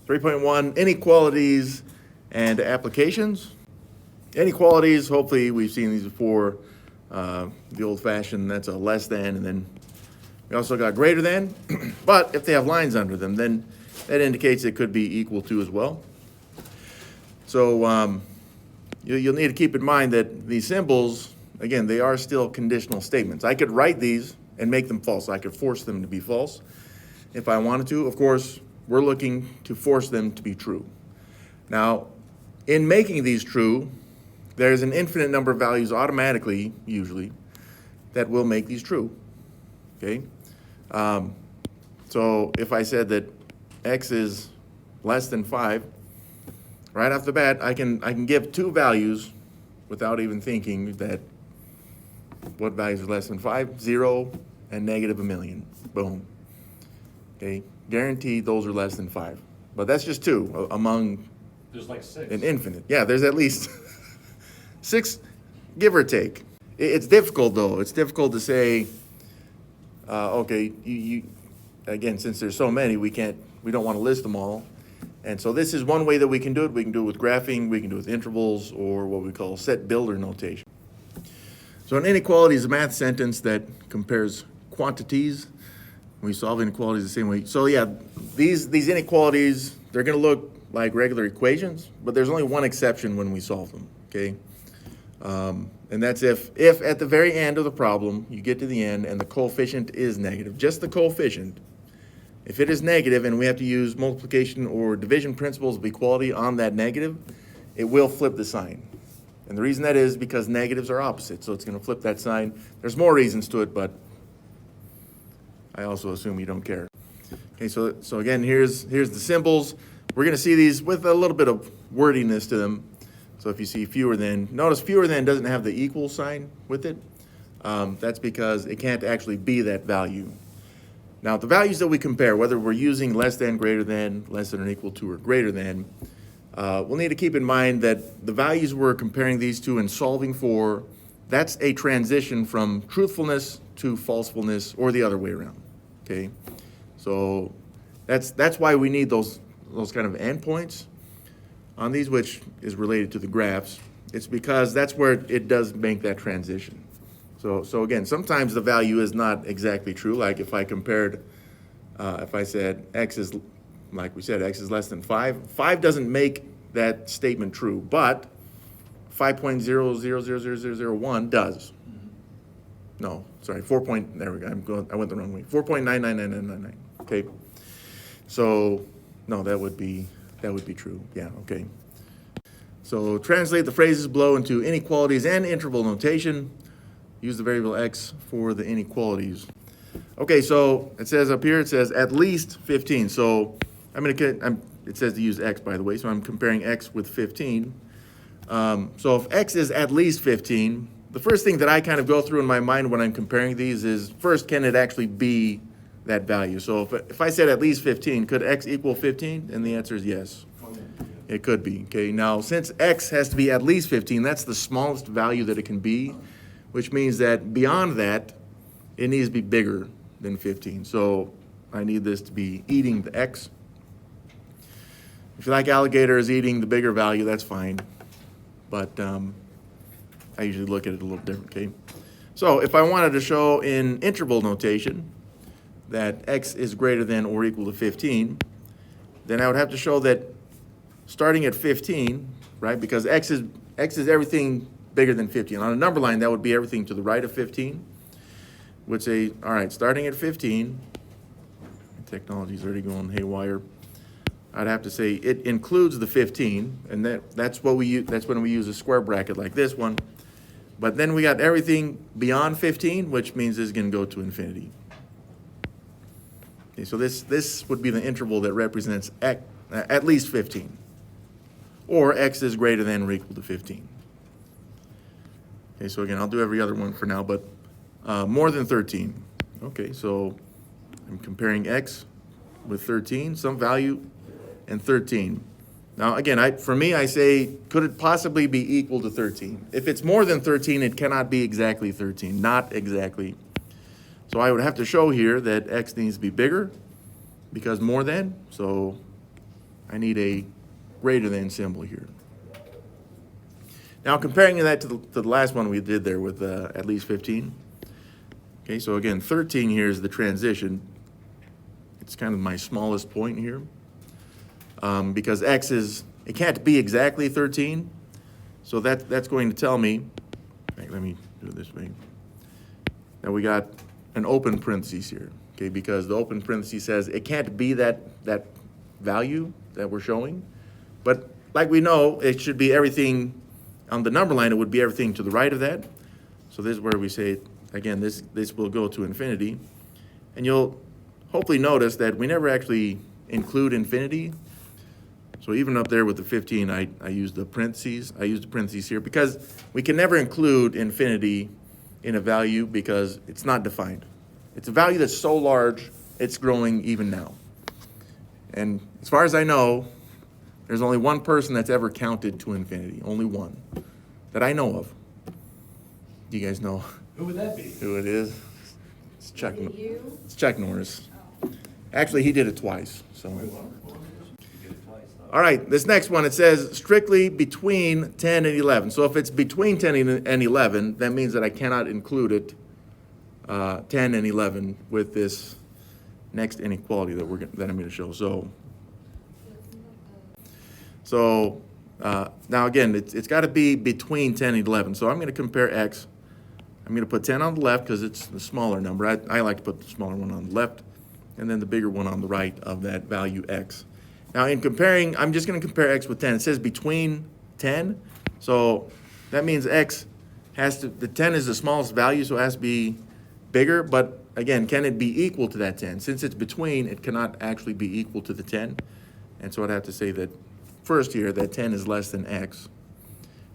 3.1, inequalities and applications. Inequalities, hopefully we've seen these before. The old-fashioned, that's a less than, and then we also got greater than. But if they have lines under them, then that indicates it could be equal to as well. So you'll need to keep in mind that these symbols, again, they are still conditional statements. I could write these and make them false. I could force them to be false if I wanted to. Of course, we're looking to force them to be true. Now, in making these true, there's an infinite number of values automatically, usually, that will make these true, okay? So if I said that x is less than 5, right off the bat, I can give two values without even thinking that what values are less than 5, 0, and -1,000,000. Boom. Okay, guaranteed those are less than 5. But that's just two among There's like 6. an infinite. Yeah, there's at least 6, give or take. It's difficult though. It's difficult to say, okay, you again, since there's so many, we don't want to list them all. And so this is one way that we can do it. We can do it with graphing, we can do it with intervals, or what we call set builder notation. So an inequality is a math sentence that compares quantities. We solve inequalities the same way. So yeah, these inequalities, they're going to look like regular equations, but there's only one exception when we solve them, okay? And that's if at the very end of the problem, you get to the end and the coefficient is negative, just the coefficient. If it is negative and we have to use multiplication or division principles of equality on that negative, it will flip the sign. And the reason that is because negatives are opposite, so it's going to flip that sign. There's more reasons to it, but I also assume you don't care. Okay, so again, here's the symbols. We're going to see these with a little bit of wordiness to them. So if you see fewer than, notice fewer than doesn't have the equal sign with it. That's because it can't actually be that value. Now, the values that we compare, whether we're using less than, greater than, less than or equal to, or greater than, we'll need to keep in mind that the values we're comparing these to and solving for, that's a transition from truthfulness to falsefulness, or the other way around, okay? So that's why we need those kind of endpoints on these, which is related to the graphs. It's because that's where it does make that transition. So again, sometimes the value is not exactly true. Like if I compared, if I said x is, like we said, x is less than 5. 5 doesn't make that statement true, but 5.000001 does. No, sorry, 4. There we go. I went the wrong way. 4.999999. Okay. So no, that would be true. Yeah. Okay. So translate the phrases below into inequalities and interval notation. Use the variable x for the inequalities. Okay, so it says up here, it says at least 15. So it says to use x, by the way, so I'm comparing x with 15. So if x is at least 15, the first thing that I kind of go through in my mind when I'm comparing these is, first, can it actually be that value? So if I said at least 15, could x equal 15? And the answer is yes. It could be. Okay, now since x has to be at least 15, that's the smallest value that it can be, which means that beyond that, it needs to be bigger than 15. So I need this to be eating the x. If you like alligators eating the bigger value, that's fine. But I usually look at it a little different, okay? So if I wanted to show in interval notation that x is greater than or equal to 15, then I would have to show that starting at 15, right? Because x is everything bigger than 15. On a number line, that would be everything to the right of 15. Would say, all right, starting at 15, technology's already going haywire. I'd have to say it includes the 15, and that's what we use. That's when we use a square bracket like this one. But then we got everything beyond 15, which means it's going to go to infinity. Okay, so this would be the interval that represents x, at least 15, or x is greater than or equal to 15. Okay, so again, I'll do every other one for now, but more than 13. Okay, so I'm comparing x with 13, some value, and 13. Now, again, for me, I say, could it possibly be equal to 13? If it's more than 13, it cannot be exactly 13, not exactly. So I would have to show here that x needs to be bigger, because more than, so I need a greater than symbol here. Now comparing that to the last one we did there with at least 15. Okay, so again, 13 here is the transition. It's kind of my smallest point here. Because x is, it can't be exactly 13. So that's going to tell me, let me do it this way. Now we got an open parentheses here, okay, because the open parentheses says it can't be that value that we're showing. But like we know, it should be everything on the number line, it would be everything to the right of that. So this is where we say, again, this will go to infinity. And you'll hopefully notice that we never actually include infinity. So even up there with the 15, I use the parentheses. I use the parentheses here because we can never include infinity in a value because it's not defined. It's a value that's so large, it's growing even now. And as far as I know, there's only one person that's ever counted to infinity, only one, that I know of. Do you guys know Who would that be? who it is? It's Chuck. Is it you? It's Chuck Norris. Oh. Actually, he did it twice. So. You did it twice, huh? All right, this next one, it says strictly between 10 and 11. So if it's between 10 and 11, that means that I cannot include it, 10 and 11, with this next inequality that I'm going to show. So now again, it's got to be between 10 and 11. So I'm going to compare x. I'm going to put 10 on the left because it's the smaller number. I like to put the smaller one on the left and then the bigger one on the right of that value x. Now in comparing, I'm just going to compare x with 10. It says between 10. So that means x has to, the 10 is the smallest value, so it has to be bigger. But again, can it be equal to that 10? Since it's between, it cannot actually be equal to the 10. And so I'd have to say that first here, that 10 is less than x.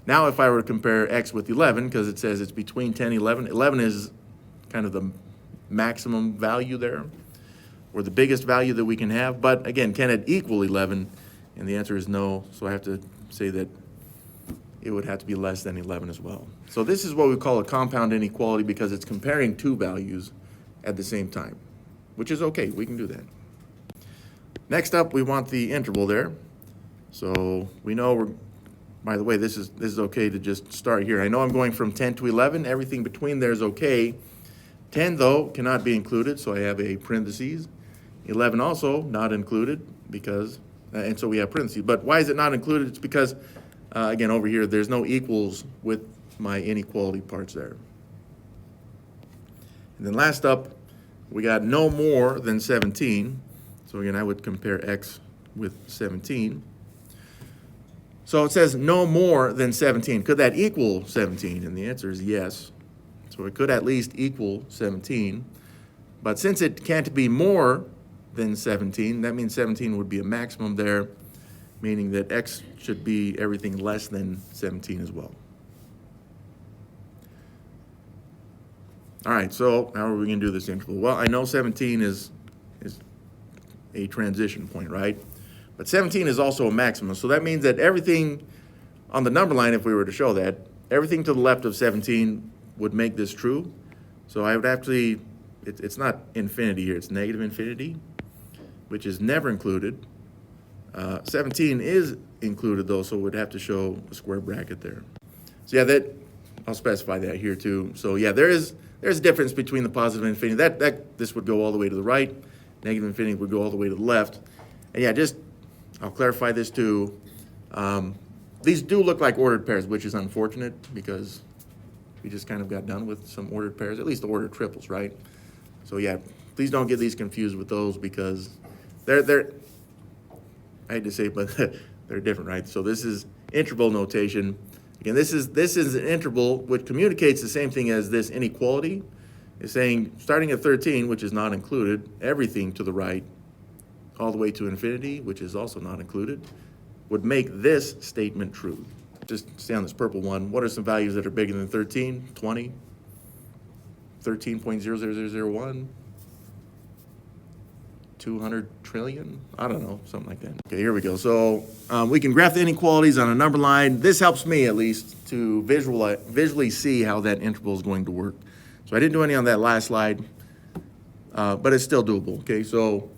Now if I were to compare x with 11, because it says it's between 10 and 11, 11 is kind of the maximum value there, or the biggest value that we can have. But again, can it equal 11? And the answer is no, so I have to say that it would have to be less than 11 as well. So this is what we call a compound inequality because it's comparing two values at the same time, which is okay, we can do that. Next up, we want the interval there. So we know by the way, this is okay to just start here. I know I'm going from 10 to 11. Everything between there is okay. 10, though, cannot be included, so I have a parentheses. 11 also not included because, and so we have parentheses. But why is it not included? It's because, again, over here, there's no equals with my inequality parts there. And then last up, we got no more than 17. So again, I would compare x with 17. So it says no more than 17. Could that equal 17? And the answer is yes. So it could at least equal 17. But since it can't be more than 17, that means 17 would be a maximum there, meaning that x should be everything less than 17 as well. All right, so how are we going to do this interval? Well, I know 17 is a transition point, right? But 17 is also a maximum, so that means that everything on the number line, if we were to show that, everything to the left of 17 would make this true. So I would actually, it's not infinity here, it's negative infinity, which is never included. 17 is included though, so we'd have to show a square bracket there. So yeah, I'll specify that here too. So yeah, there's a difference between the positive and infinity. This would go all the way to the right, negative infinity would go all the way to the left. And yeah, I'll clarify this too. These do look like ordered pairs, which is unfortunate because we just kind of got done with some ordered pairs, at least the ordered triples, right? So yeah, please don't get these confused with those because they're I hate to say it, but they're different, right? So this is interval notation. Again, this is an interval which communicates the same thing as this inequality. It's saying starting at 13, which is not included, everything to the right, all the way to infinity, which is also not included, would make this statement true. Just stay on this purple one. What are some values that are bigger than 13? 20? 13.00001? 200 trillion? I don't know, something like that. Okay, here we go. So we can graph the inequalities on a number line. This helps me, at least, to visually see how that interval is going to work. So I didn't do any on that last slide, but it's still doable. Okay, so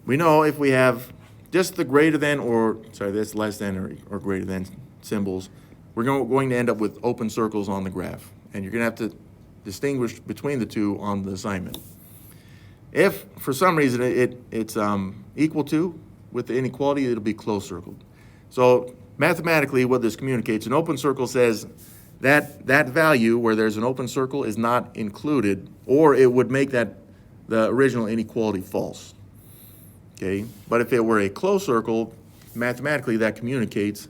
we know if we have just the greater than, or, sorry, that's less than or greater than symbols, we're going to end up with open circles on the graph. And you're going to have to distinguish between the two on the assignment. If, for some reason, it's equal to, with the inequality, it'll be closed circled. So mathematically, what this communicates, an open circle says that that value where there's an open circle is not included, or it would make the original inequality false. Okay, but if it were a closed circle, mathematically that communicates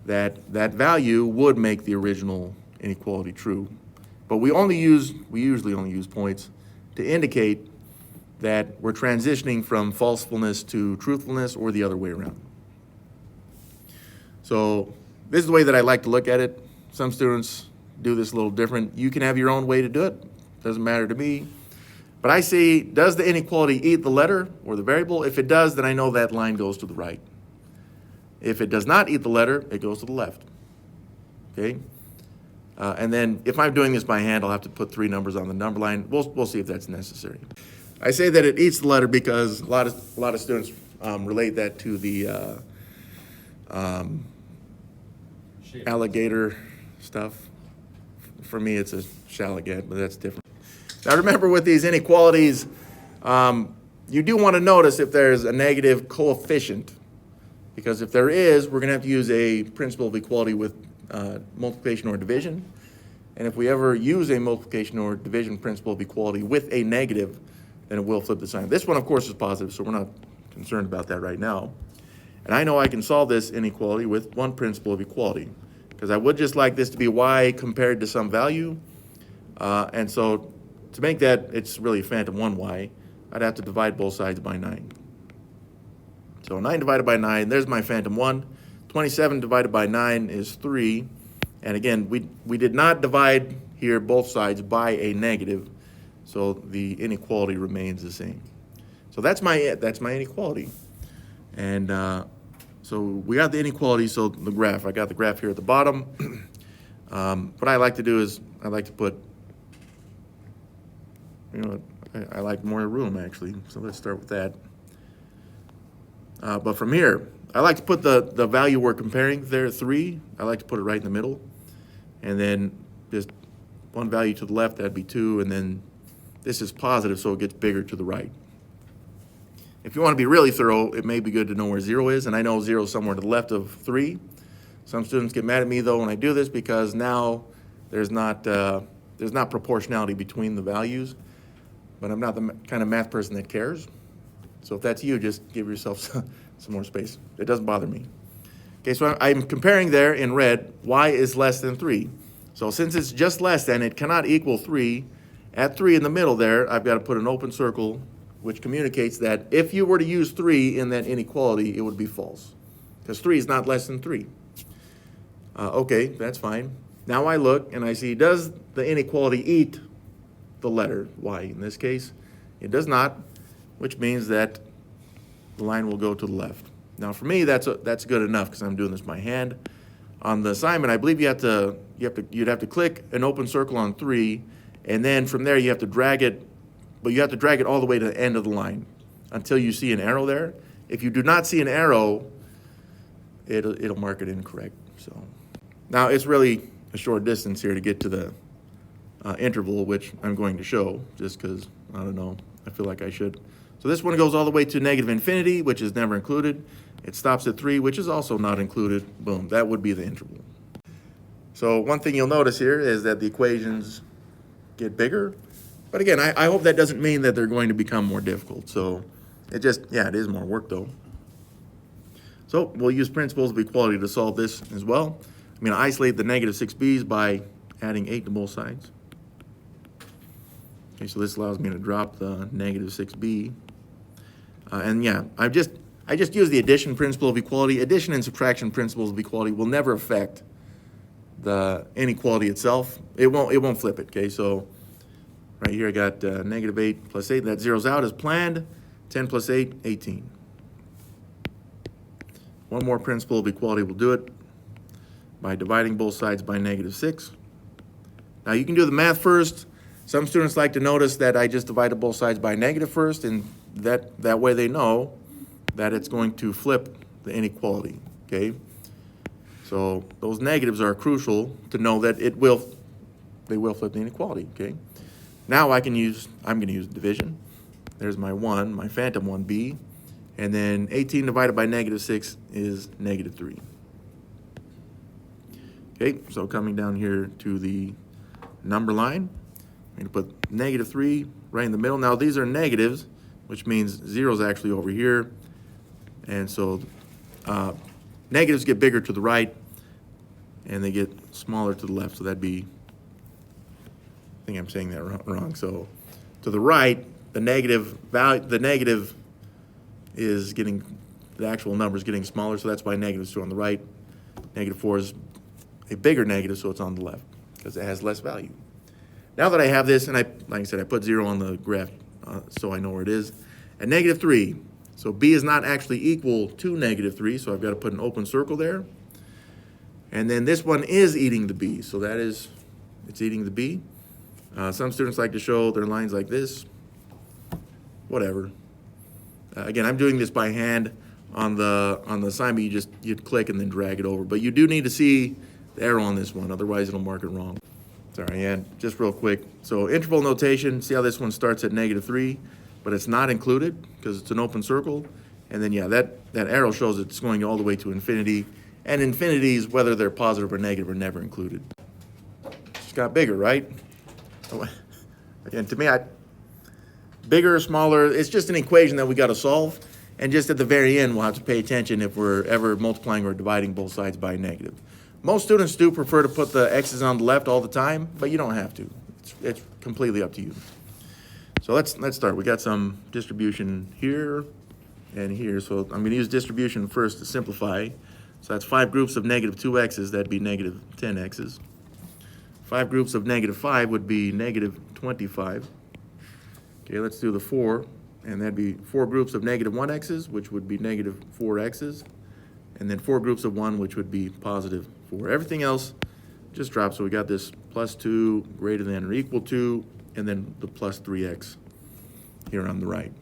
that that value would make the original inequality true. But we usually only use points to indicate that we're transitioning from falsefulness to truthfulness or the other way around. So this is the way that I like to look at it. Some students do this a little different. You can have your own way to do it. Doesn't matter to me. But I see, does the inequality eat the letter or the variable? If it does, then I know that line goes to the right. If it does not eat the letter, it goes to the left. Okay? And then if I'm doing this by hand, I'll have to put 3 numbers on the number line. We'll see if that's necessary. I say that it eats the letter because a lot of students relate that to the alligator stuff. For me, it's a shalagat, but that's different. Now remember, with these inequalities, you do want to notice if there's a negative coefficient, because if there is, we're going to have to use a principle of equality with multiplication or division. And if we ever use a multiplication or division principle of equality with a negative, then it will flip the sign. This one, of course, is positive, so we're not concerned about that right now. And I know I can solve this inequality with one principle of equality, because I would just like this to be y compared to some value. And so to make that, it's really a phantom 1y, I'd have to divide both sides by 9. So 9 divided by 9, there's my phantom 1. 27 divided by 9 is 3. And again, we did not divide here both sides by a negative, so the inequality remains the same. So that's my inequality. And so we got the inequality, so the graph. I got the graph here at the bottom. What I like to do is I like to put, I like more room actually, so let's start with that. But from here, I like to put the value we're comparing there, 3. I like to put it right in the middle. And then just one value to the left, that'd be 2. And then this is positive, so it gets bigger to the right. If you want to be really thorough, it may be good to know where 0 is. And I know 0 is somewhere to the left of 3. Some students get mad at me, though, when I do this, because now there's not proportionality between the values. But I'm not the kind of math person that cares. So if that's you, just give yourself some more space. It doesn't bother me. Okay, so I'm comparing there in red, y is less than 3. So since it's just less than, it cannot equal 3. At 3 in the middle there, I've got to put an open circle, which communicates that if you were to use 3 in that inequality, it would be false, because 3 is not less than 3. Okay, that's fine. Now I look and I see, does the inequality eat the letter y in this case? It does not, which means that the line will go to the left. Now for me, that's good enough because I'm doing this by hand. On the assignment, I believe you'd have to click an open circle on 3, and then from there you have to drag it, but you have to drag it all the way to the end of the line until you see an arrow there. If you do not see an arrow, it'll mark it incorrect. So now it's really a short distance here to get to the interval, which I'm going to show just because, I don't know, I feel like I should. So this one goes all the way to negative infinity, which is never included. It stops at 3, which is also not included. Boom, that would be the interval. So one thing you'll notice here is that the equations get bigger. But again, I hope that doesn't mean that they're going to become more difficult. So it is more work though. So we'll use principles of equality to solve this as well. I'm going to isolate the negative 6b's by adding 8 to both sides. Okay, so this allows me to drop the negative 6b. And yeah, I just use the addition principle of equality. Addition and subtraction principles of equality will never affect the inequality itself. It won't flip it. Okay, so right here I got negative 8 plus 8. That zeroes out as planned. 10 plus 8, 18. One more principle of equality will do it by dividing both sides by negative 6. Now you can do the math first. Some students like to notice that I just divided both sides by negative first, and that way they know that it's going to flip the inequality, okay? So those negatives are crucial to know that they will flip the inequality, okay? Now I'm gonna use division. There's my 1, my phantom 1b, and then 18 divided by -6 is -3. Okay, so coming down here to the number line, I'm gonna put -3 right in the middle. Now these are negatives, which means 0 is actually over here, and so negatives get bigger to the right, and they get smaller to the left, so that'd be, I think I'm saying that wrong. So to the right, the negative is getting, the actual number is getting smaller, so that's why -2 on the right. -4 is a bigger negative, so it's on the left, because it has less value. Now that I have this, and like I said, I put 0 on the graph so I know where it is. At -3, so b is not actually equal to -3, so I've got to put an open circle there. And then this one is eating the b, so it's eating the b. Some students like to show their lines like this. Whatever. Again, I'm doing this by hand on the assignment. You'd click and then drag it over. But you do need to see the arrow on this one, otherwise it'll mark it wrong. Sorry, and just real quick. So interval notation, see how this one starts at -3, but it's not included because it's an open circle. And then yeah, that arrow shows it's going all the way to infinity. And infinities, whether they're positive or negative, are never included. It's got bigger, right? Again, to me, bigger or smaller, it's just an equation that we got to solve. And just at the very end, we'll have to pay attention if we're ever multiplying or dividing both sides by a negative. Most students do prefer to put the x's on the left all the time, but you don't have to. It's completely up to you. So let's start. We got some distribution here and here. So I'm going to use distribution first to simplify. So that's 5 groups of -2x's. That'd be -10x's. 5 groups of -5 would be -25. Okay, let's do the 4, and that'd be 4 groups of -1x's, which would be -4x's, and then 4 groups of 1, which would be +4. Everything else just drops, so we got this +2, greater than or equal to, and then the +3x here on the right.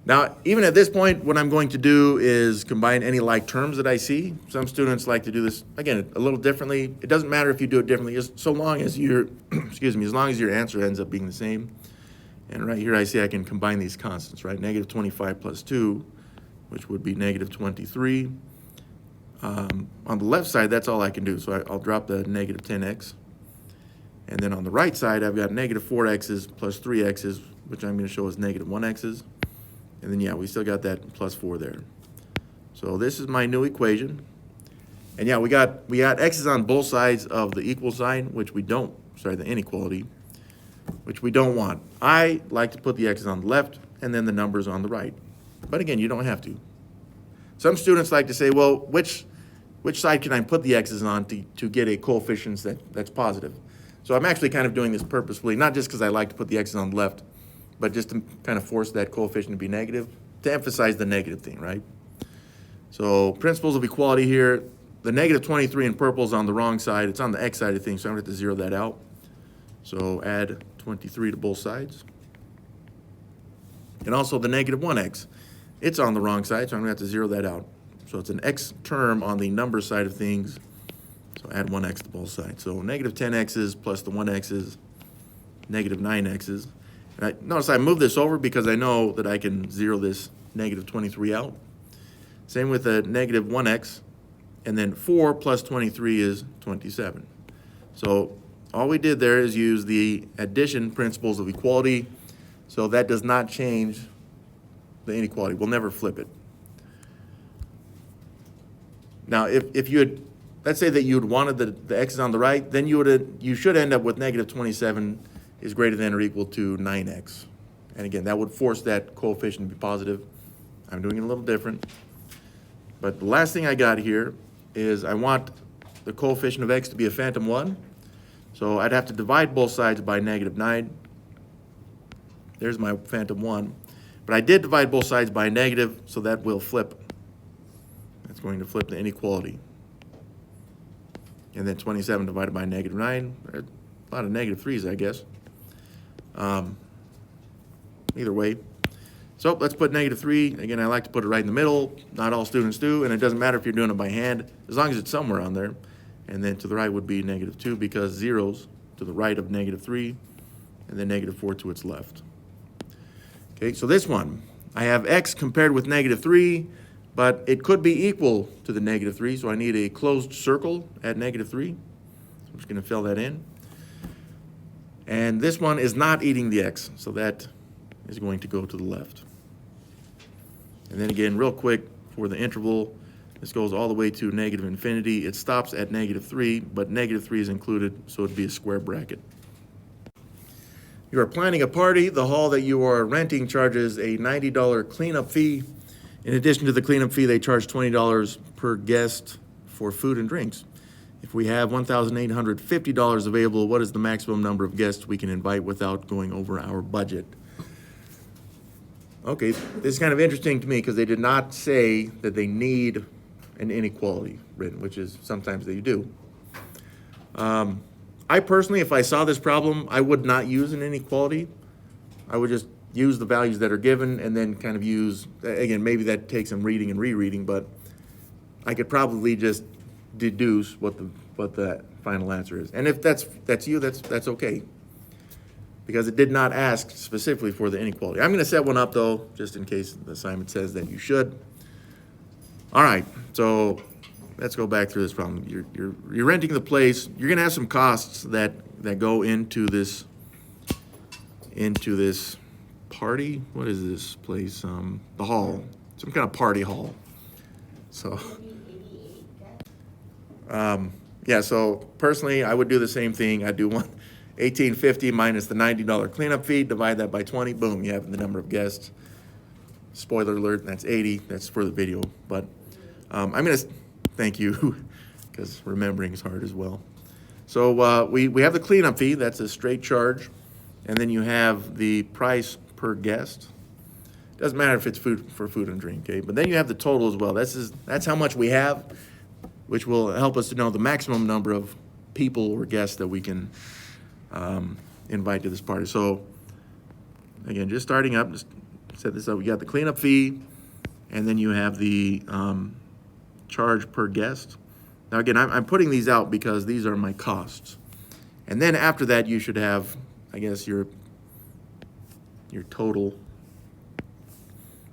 Now, even at this point, what I'm going to do is combine any like terms that I see. Some students like to do this, again, a little differently. It doesn't matter if you do it differently, so long as your, as long as your answer ends up being the same. And right here I see I can combine these constants, right? -25 plus 2, which would be -23. On the left side, that's all I can do. So I'll drop the -10x. And then on the right side, I've got -4x's plus 3x's, which I'm going to show as -1x's. And then, yeah, we still got that +4 there. So this is my new equation. And yeah, we got x's on both sides of the equal sign, which we don't, the inequality, which we don't want. I like to put the x's on the left and then the numbers on the right. But again, you don't have to. Some students like to say, well, which side can I put the x's on to get a coefficient that's positive? So I'm actually kind of doing this purposefully, not just because I like to put the x's on the left, but just to kind of force that coefficient to be negative, to emphasize the negative thing, right? So principles of equality here, the -23 in purple is on the wrong side. It's on the x side of things, so I'm going to have to zero that out. So add 23 to both sides. And also the -1x, it's on the wrong side, so I'm going to have to zero that out. So it's an x term on the number side of things, so add 1x to both sides. So -10x's plus the 1x's, -9x's. And notice I moved this over because I know that I can zero this -23 out. Same with the -1x, and then 4 plus 23 is 27. So all we did there is use the addition principles of equality, so that does not change the inequality. We'll never flip it. Now, if you had, let's say that you had wanted the x's on the right, then you should end up with -27 is greater than or equal to 9x. And again, that would force that coefficient to be positive. I'm doing it a little different. But the last thing I got here is I want the coefficient of x to be a phantom 1. So I'd have to divide both sides by -9. There's my phantom 1. But I did divide both sides by a negative, so that will flip. That's going to flip the inequality. And then 27 divided by -9. A lot of -3's, I guess. Either way, So let's put -3. Again, I like to put it right in the middle. Not all students do, and it doesn't matter if you're doing it by hand, as long as it's somewhere on there. And then to the right would be -2 because zeros to the right of -3, and then -4 to its left. Okay, so this one, I have x compared with -3, but it could be equal to the -3, so I need a closed circle at -3. So I'm just going to fill that in. And this one is not eating the x, so that is going to go to the left. And then again, real quick, for the interval, this goes all the way to -infinity. It stops at -3, but -3 is included, so it'd be a square bracket. You are planning a party. The hall that you are renting charges a $90 cleanup fee. In addition to the cleanup fee, they charge $20 per guest for food and drinks. If we have $1,850 available, what is the maximum number of guests we can invite without going over our budget? Okay, this is kind of interesting to me because they did not say that they need an inequality written, which is sometimes they do. I personally, if I saw this problem, I would not use an inequality. I would just use the values that are given and then kind of use, again, maybe that takes some reading and rereading, but I could probably just deduce what the final answer is. And if that's you, that's okay. Because it did not ask specifically for the inequality. I'm going to set one up though, just in case the assignment says that you should. All right, so let's go back through this problem. You're renting the place. You're going to have some costs that go into this party. What is this place? The hall. Some kind of party hall. So, yeah. So personally, I would do the same thing. I'd do $1,850 minus the $90 cleanup fee. Divide that by 20. Boom. You have the number of guests. Spoiler alert. That's 80. That's for the video. But I'm going to. Thank you, because remembering is hard as well. So we have the cleanup fee. That's a straight charge. And then you have the price per guest. Doesn't matter if it's food and drink, okay? But then you have the total as well. That's how much we have, which will help us to know the maximum number of people or guests that we can invite to this party. So again, just starting up, just set this up. We got the cleanup fee, and then you have the charge per guest. Now again, I'm putting these out because these are my costs. And then after that, you should have, I guess, your total,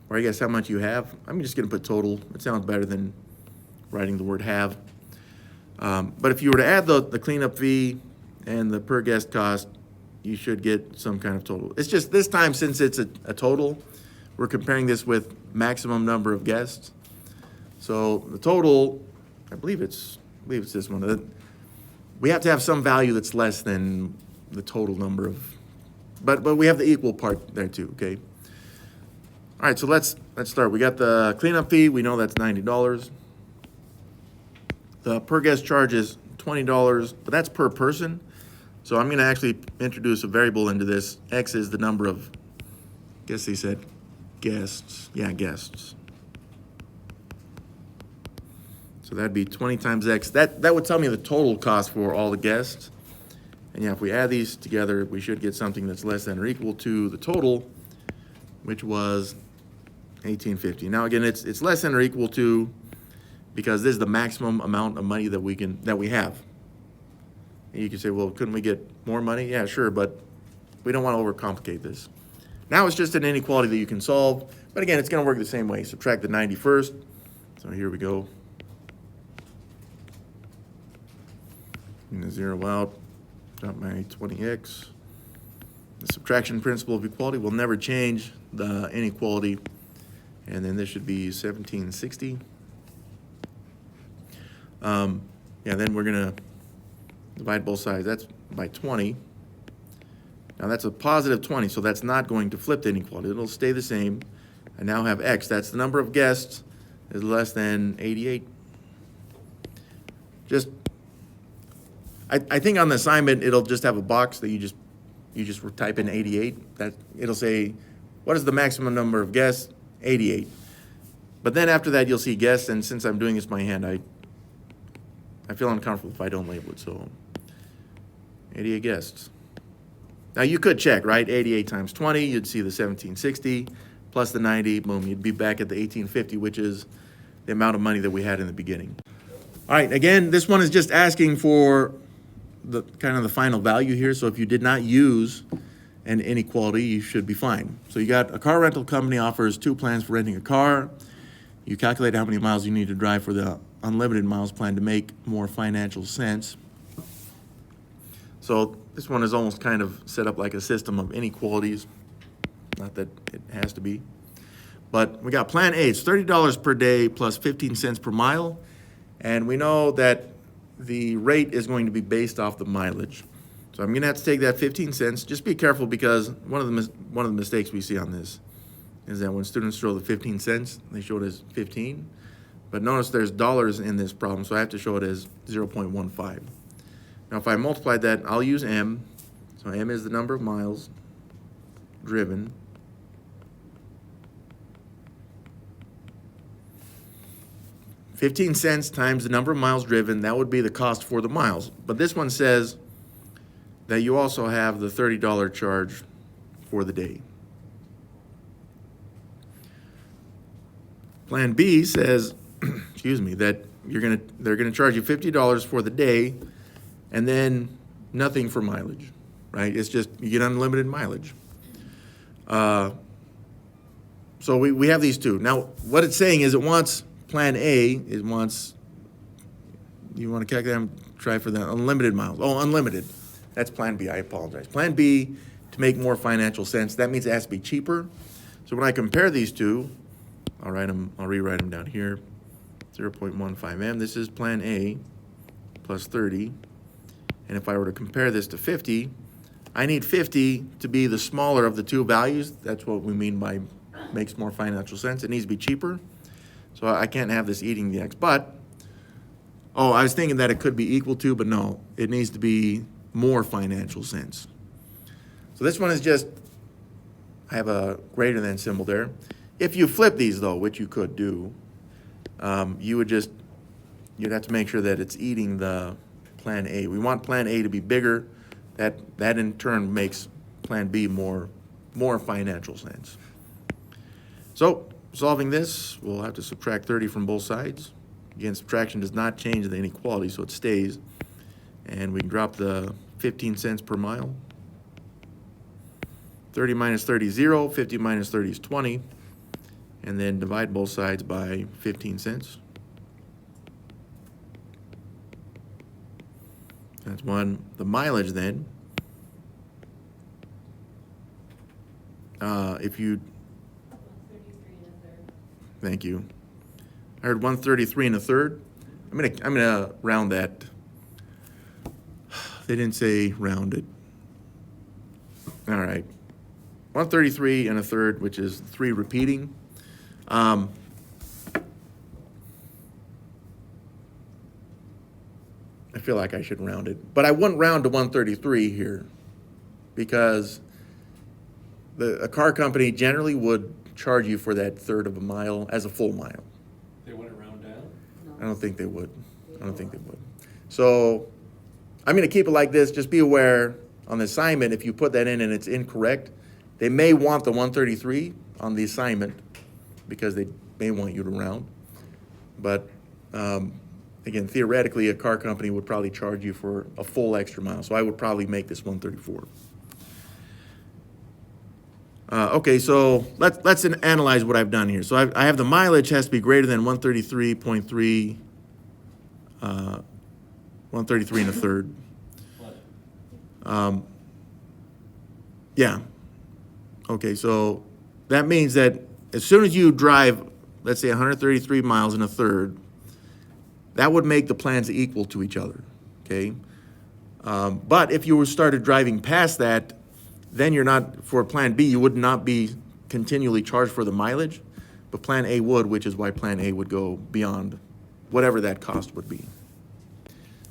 or I guess how much you have. I'm just going to put total. It sounds better than writing the word have. But if you were to add the cleanup fee and the per guest cost, you should get some kind of total. It's just this time, since it's a total, we're comparing this with maximum number of guests. So the total, I believe it's this one. We have to have some value that's less than the total number of, but we have the equal part there too, okay? All right, so let's start. We got the cleanup fee. We know that's $90. The per guest charge is $20, but that's per person. So I'm gonna actually introduce a variable into this. X is the number of, I guess they said guests. Yeah, guests. So that'd be 20 times X. That would tell me the total cost for all the guests. And yeah, if we add these together, we should get something that's less than or equal to the total, which was $1,850. Now again, it's less than or equal to, because this is the maximum amount of money that we have. And you can say, well, couldn't we get more money? Yeah, sure, but we don't want to overcomplicate this. Now it's just an inequality that you can solve, but again, it's going to work the same way. Subtract the 90 first. So here we go. I'm going to zero out, drop my 20x. The subtraction principle of equality will never change the inequality. And then this should be 1760. Yeah, then we're going to divide both sides. That's by 20. Now that's a positive 20, so that's not going to flip the inequality. It'll stay the same. I now have x. That's the number of guests is less than 88. Just, I think on the assignment, it'll just have a box that you just type in 88. That it'll say, what is the maximum number of guests? 88. But then after that, you'll see guests, and since I'm doing this by hand, I feel uncomfortable if I don't label it, so 88 guests. Now you could check, right? 88 times 20, you'd see the 1760, plus the 90, boom, you'd be back at the 1850, which is the amount of money that we had in the beginning. All right, again, this one is just asking for the kind of the final value here. So if you did not use an inequality, you should be fine. So you got a car rental company offers 2 plans for renting a car. You calculate how many miles you need to drive for the unlimited miles plan to make more financial sense. So this one is almost kind of set up like a system of inequalities. Not that it has to be. But we got plan A, it's $30 per day plus 15 cents per mile. And we know that the rate is going to be based off the mileage. So I'm gonna have to take that 15 cents. Just be careful, because one of the mistakes we see on this is that when students show the 15 cents, they show it as 15. But notice there's dollars in this problem, so I have to show it as 0.15. Now if I multiply that, I'll use M. So M is the number of miles driven. $0.15 times the number of miles driven, that would be the cost for the miles. But this one says that you also have the $30 charge for the day. Plan B says, excuse me, that they're gonna charge you $50 for the day, and then nothing for mileage, right? It's just you get unlimited mileage. So we have these two. Now, what it's saying is it wants plan A, you want to calculate and try for the unlimited miles. Oh, unlimited. That's plan B, I apologize. Plan B, to make more financial sense, that means it has to be cheaper. So when I compare these two, I'll rewrite them down here. 0.15 M, this is plan A, plus 30. And if I were to compare this to 50, I need 50 to be the smaller of the two values. That's what we mean by makes more financial sense. It needs to be cheaper. So I can't have this eating the X. But, I was thinking that it could be equal to, but no, it needs to be more financial sense. So this one is just, I have a greater than symbol there. If you flip these though, which you could do, you'd have to make sure that it's eating the plan A. We want plan A to be bigger. That in turn makes plan B more financial sense. So solving this, we'll have to subtract 30 from both sides. Again, subtraction does not change the inequality, so it stays. And we can drop the 15 cents per mile. 30 minus 30 is 0, 50 minus 30 is 20. And then divide both sides by 15 cents. That's one. The mileage then, if you, thank you. I heard 133 and a third. I'm gonna round that. They didn't say rounded. All right. 133 and a third, which is 3 repeating. I feel like I should round it, but I wouldn't round to 133 here, because a car company generally would charge you for that third of a mile as a full mile. They wouldn't round down? I don't think they would. So I'm going to keep it like this. Just be aware on the assignment, if you put that in and it's incorrect, they may want the 133 on the assignment because they may want you to round. But again, theoretically, a car company would probably charge you for a full extra mile. So I would probably make this 134. Okay, so let's analyze what I've done here. So I have the mileage has to be greater than 133.3, 133 and a third. Yeah. Okay, so that means that as soon as you drive, let's say 133 miles and a third, that would make the plans equal to each other, okay? But if you started driving past that, then you're not, for plan B, you would not be continually charged for the mileage, but plan A would, which is why plan A would go beyond whatever that cost would be.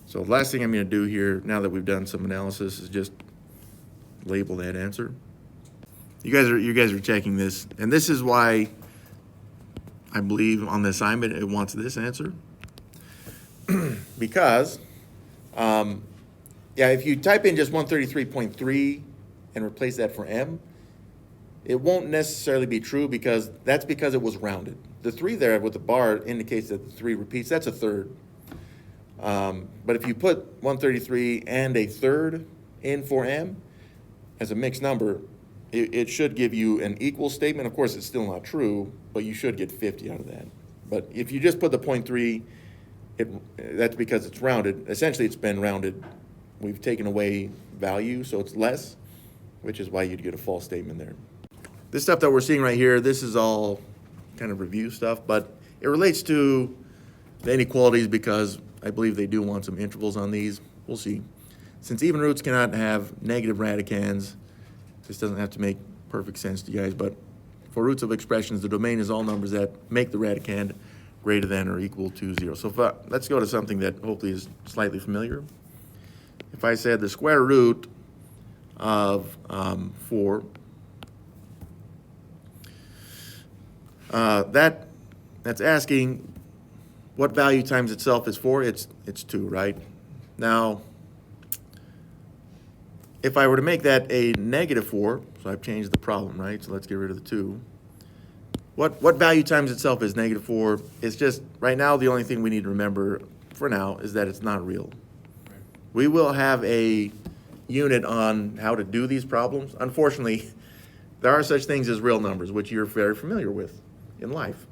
So the last thing I'm gonna do here, now that we've done some analysis, is just label that answer. You guys are checking this, and this is why I believe on the assignment it wants this answer. Because, yeah, if you type in just 133.3 and replace that for M, it won't necessarily be true because it was rounded. The 3 there with the bar indicates that the 3 repeats. That's a third. But if you put 133 and a third in for M as a mixed number, it should give you an equal statement. Of course, it's still not true, but you should get 50 out of that. But if you just put the 0.3, that's because it's rounded. Essentially, it's been rounded. We've taken away value, so it's less, which is why you'd get a false statement there. This stuff that we're seeing right here, this is all kind of review stuff, but it relates to the inequalities because I believe they do want some intervals on these. We'll see. Since even roots cannot have negative radicands, this doesn't have to make perfect sense to you guys, but for roots of expressions, the domain is all numbers that make the radicand greater than or equal to 0. So let's go to something that hopefully is slightly familiar. If I said the square root of 4, that's asking what value times itself is 4. It's 2, right? Now, if I were to make that a negative 4, so I've changed the problem, right? So let's get rid of the 2. What value times itself is negative 4? It's just, right now, the only thing we need to remember for now is that it's not real. We will have a unit on how to do these problems. Unfortunately, there are such things as real numbers, which you're very familiar with in life.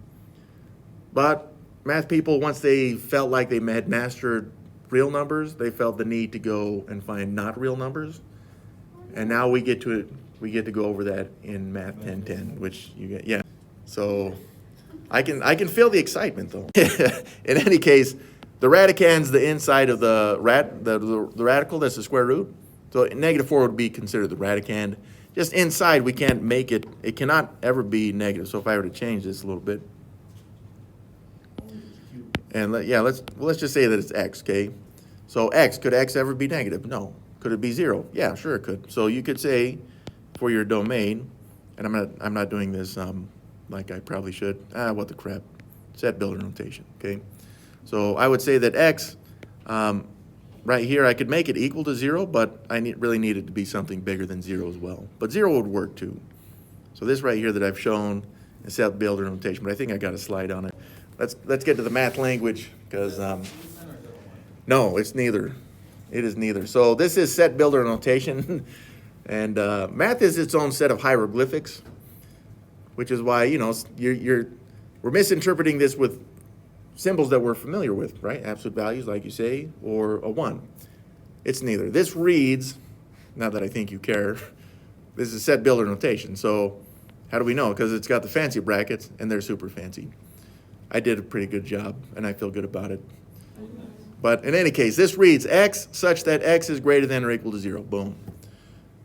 But math people, once they felt like they had mastered real numbers, they felt the need to go and find not real numbers. And now we get to go over that in Math 1010, which you get, yeah. So I can feel the excitement though. In any case, the radicand's the inside of the radical, that's the square root. So negative 4 would be considered the radicand. Just inside, we can't make it, it cannot ever be negative. So if I were to change this a little bit, and let's just say that it's x, okay? So x, could x ever be negative? No. Could it be 0? Yeah, sure it could. So you could say for your domain, and I'm not doing this like I probably should. What the crap. Set builder notation, okay? So I would say that x, right here, I could make it equal to 0, but I really need it to be something bigger than 0 as well. But 0 would work too. So this right here that I've shown is set builder notation, but I think I got a slide on it. Let's get to the math language, because no, it's neither. It is neither. So this is set builder notation, and math is its own set of hieroglyphics, which is why, you know, we're misinterpreting this with symbols that we're familiar with, right? Absolute values, like you say, or a 1. It's neither. This reads, not that I think you care, this is set builder notation. So how do we know? Because it's got the fancy brackets, and they're super fancy. I did a pretty good job, and I feel good about it. But in any case, this reads x such that x is greater than or equal to 0. Boom.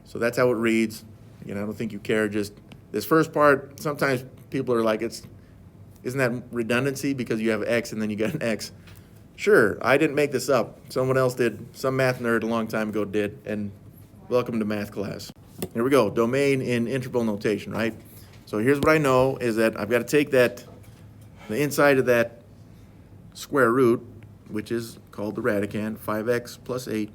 So that's how it reads. Again, I don't think you care. Just this first part, sometimes people are like, isn't that redundancy because you have x and then you got an x? Sure, I didn't make this up. Someone else did. Some math nerd a long time ago did. And welcome to math class. Here we go. Domain in interval notation, right? So here's what I know is that I've got to take the inside of that square root, which is called the radicand, 5x plus 8.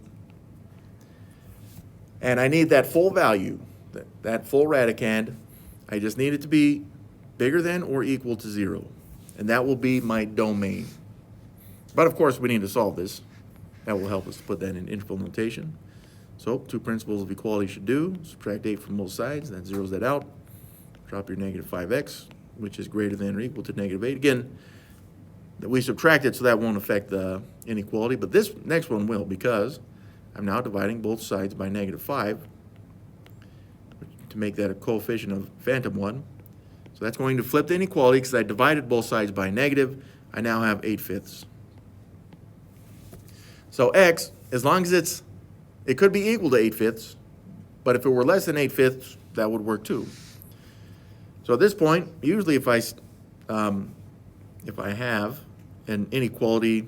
And I need that full value, that full radicand. I just need it to be bigger than or equal to 0. And that will be my domain. But of course, we need to solve this. That will help us to put that in interval notation. So 2 principles of equality should do. Subtract 8 from both sides. That zeroes that out. Drop your negative 5x, which is greater than or equal to negative 8. Again, we subtract it so that won't affect the inequality, but this next one will, because I'm now dividing both sides by negative 5 to make that a coefficient of phantom 1. So that's going to flip the inequality because I divided both sides by negative. I now have 8/5. So x, as long as it could be equal to 8/5, but if it were less than 8/5, that would work too. So at this point, usually if I have an inequality,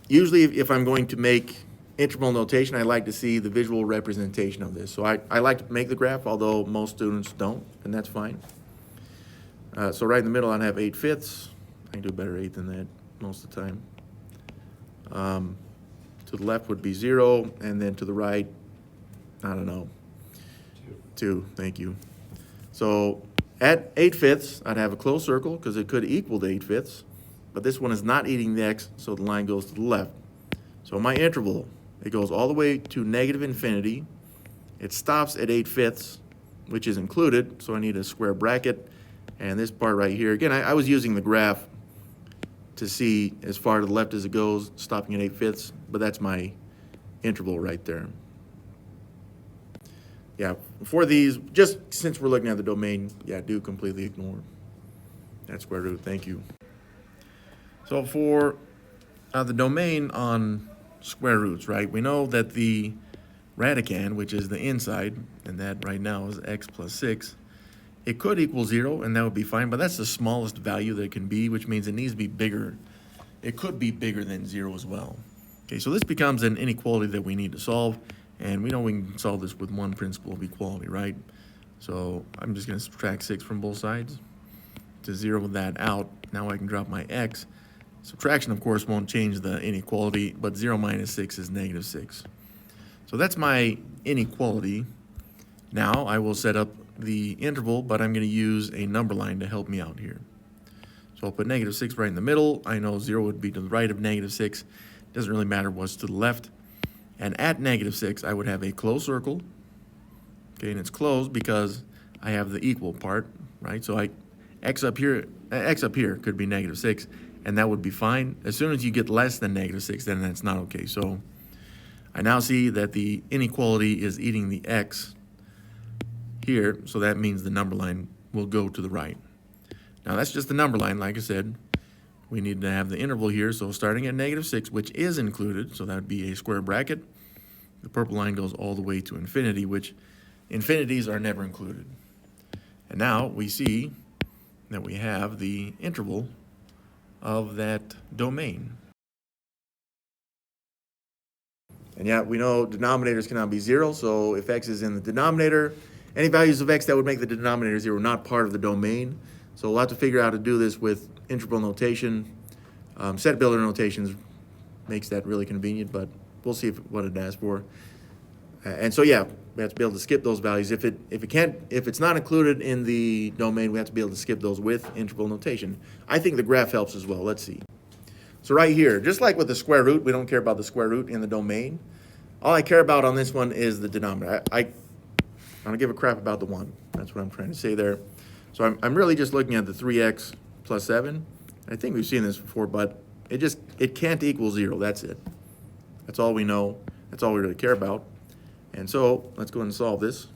usually if I'm going to make interval notation, I like to see the visual representation of this. So I like to make the graph, although most students don't, and that's fine. So right in the middle, I have 8/5. I can do a better 8 than that most of the time. To the left would be 0, and then to the right, I don't know, 2, thank you. So at 8/5, I'd have a closed circle because it could equal to 8/5, but this one is not eating the x, so the line goes to the left. So my interval, it goes all the way to negative infinity. It stops at 8/5, which is included, so I need a square bracket. And this part right here, again, I was using the graph to see as far to the left as it goes, stopping at 8/5, but that's my interval right there. Yeah, for these, just since we're looking at the domain, yeah, do completely ignore that square root. Thank you. So for the domain on square roots, right, we know that the radicand, which is the inside, and that right now is x plus 6, it could equal 0, and that would be fine, but that's the smallest value that it can be, which means it needs to be bigger. It could be bigger than 0 as well. Okay, so this becomes an inequality that we need to solve, and we know we can solve this with one principle of equality, right? So I'm just going to subtract 6 from both sides to zero that out. Now I can drop my x. Subtraction, of course, won't change the inequality, but 0 minus 6 is negative 6. So that's my inequality. Now I will set up the interval, but I'm going to use a number line to help me out here. So I'll put negative 6 right in the middle. I know 0 would be to the right of negative 6. Doesn't really matter what's to the left. And at negative 6, I would have a closed circle. Okay, and it's closed because I have the equal part, right? So x up here could be negative 6, and that would be fine. As soon as you get less than negative 6, then that's not okay. So I now see that the inequality is eating the x here, so that means the number line will go to the right. Now that's just the number line, like I said. We need to have the interval here, so starting at negative 6, which is included, so that would be a square bracket. The purple line goes all the way to infinity, which infinities are never included. And now we see that we have the interval of that domain. And yeah, we know denominators cannot be 0, so if x is in the denominator, any values of x that would make the denominator 0 are not part of the domain. So we'll have to figure out how to do this with integral notation. Set builder notations makes that really convenient, but we'll see what it asks for. And so yeah, we have to be able to skip those values. If it's not included in the domain, we have to be able to skip those with integral notation. I think the graph helps as well. Let's see. So right here, just like with the square root, we don't care about the square root in the domain. All I care about on this one is the denominator. I don't give a crap about the 1. That's what I'm trying to say there. So I'm really just looking at the 3x plus 7. I think we've seen this before, but it can't equal 0. That's it. That's all we know. That's all we really care about. And so let's go ahead and solve this.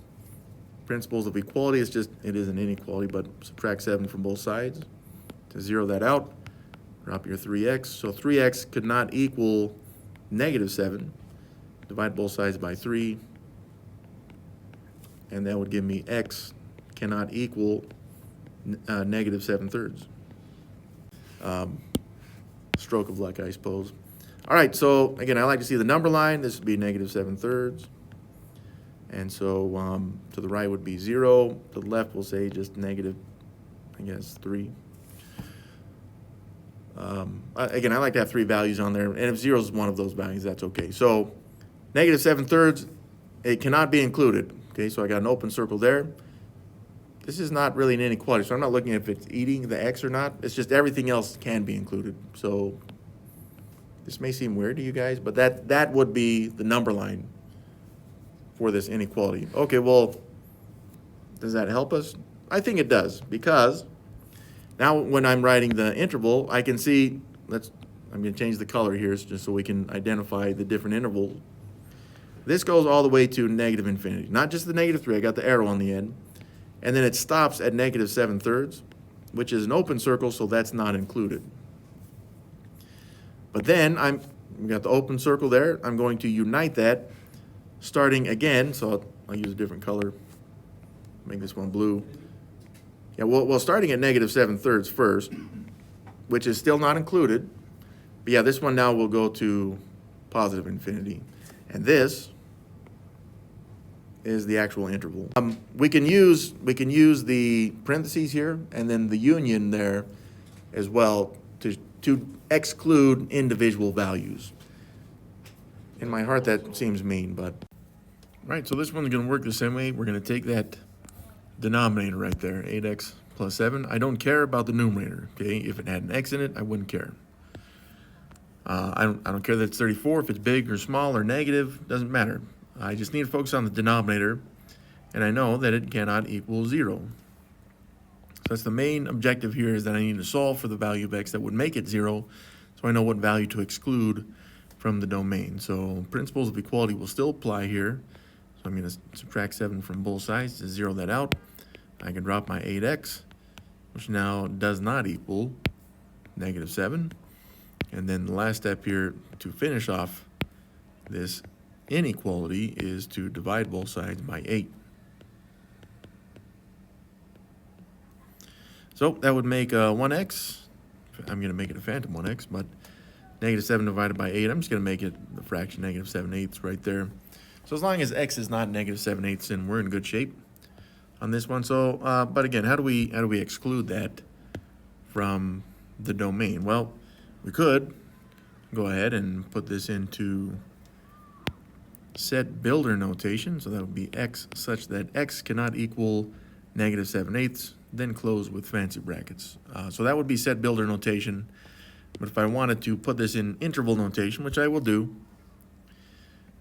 Principles of equality is just, it is an inequality, but subtract 7 from both sides to zero that out. Drop your 3x. So 3x could not equal negative 7. Divide both sides by 3. And that would give me x cannot equal negative 7/3. Stroke of luck, I suppose. All right, so again, I like to see the number line. This would be negative 7/3. And so to the right would be 0. To the left, we'll say just negative, I guess, 3. Again, I like to have 3 values on there. And if 0 is one of those values, that's okay. So negative 7/3, it cannot be included. Okay, so I got an open circle there. This is not really an inequality, so I'm not looking at if it's eating the x or not. It's just everything else can be included. So this may seem weird to you guys, but that would be the number line for this inequality. Okay, well, does that help us? I think it does, because now when I'm writing the interval, I can see, I'm going to change the color here just so we can identify the different intervals. This goes all the way to negative infinity, not just the negative 3. I got the arrow on the end. And then it stops at negative 7/3, which is an open circle, so that's not included. But then we got the open circle there. I'm going to unite that, starting again. So I'll use a different color. Make this one blue. Yeah, well, starting at negative 7/3 first, which is still not included. But yeah, this one now will go to positive infinity. And this is the actual interval. We can use the parentheses here and then the union there as well to exclude individual values. In my heart, that seems mean, but Right, so this one's gonna work the same way. We're gonna take that denominator right there, 8x plus 7. I don't care about the numerator, okay? If it had an x in it, I wouldn't care. I don't care that it's 34, if it's big or small or negative, doesn't matter. I just need to focus on the denominator, and I know that it cannot equal 0. So that's the main objective here, is that I need to solve for the value of x that would make it 0, so I know what value to exclude from the domain. So principles of equality will still apply here. So I'm going to subtract 7 from both sides to zero that out. I can drop my 8x, which now does not equal negative 7. And then the last step here to finish off this inequality is to divide both sides by 8. So that would make 1x. I'm going to make it a phantom 1x, but negative 7 divided by 8, I'm just going to make it the fraction negative 7/8 right there. So as long as x is not negative 7/8, then we're in good shape on this one. So, but again, how do we exclude that from the domain? Well, we could go ahead and put this into set builder notation. So that would be x such that x cannot equal negative 7/8, then close with fancy brackets. So that would be set builder notation. But if I wanted to put this in interval notation, which I will do,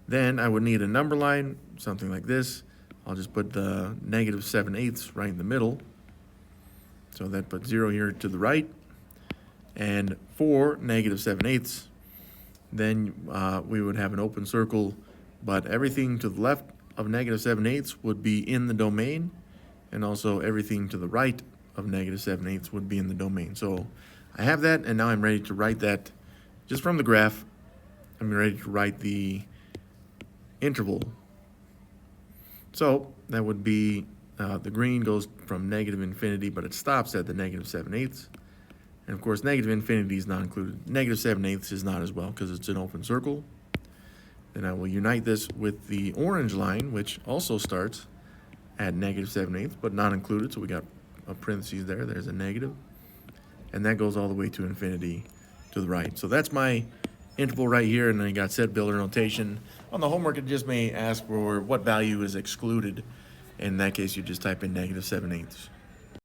then I would need a number line, something like this. I'll just put the negative 7/8 right in the middle. So that puts 0 here to the right. And for negative 7/8, then we would have an open circle, but everything to the left of negative 7/8 would be in the domain, and also everything to the right of negative 7/8 would be in the domain. So I have that, and now I'm ready to write that just from the graph. I'm ready to write the interval. So that would be the green goes from negative infinity, but it stops at the negative 7/8. And of course, negative infinity is not included. Negative 7/8 is not as well because it's an open circle. Then I will unite this with the orange line, which also starts at negative 7/8, but not included. So we got a parentheses there. There's a negative. And that goes all the way to infinity to the right. So that's my interval right here, and then you got set builder notation. On the homework, it just may ask for what value is excluded. In that case, you just type in negative 7/8.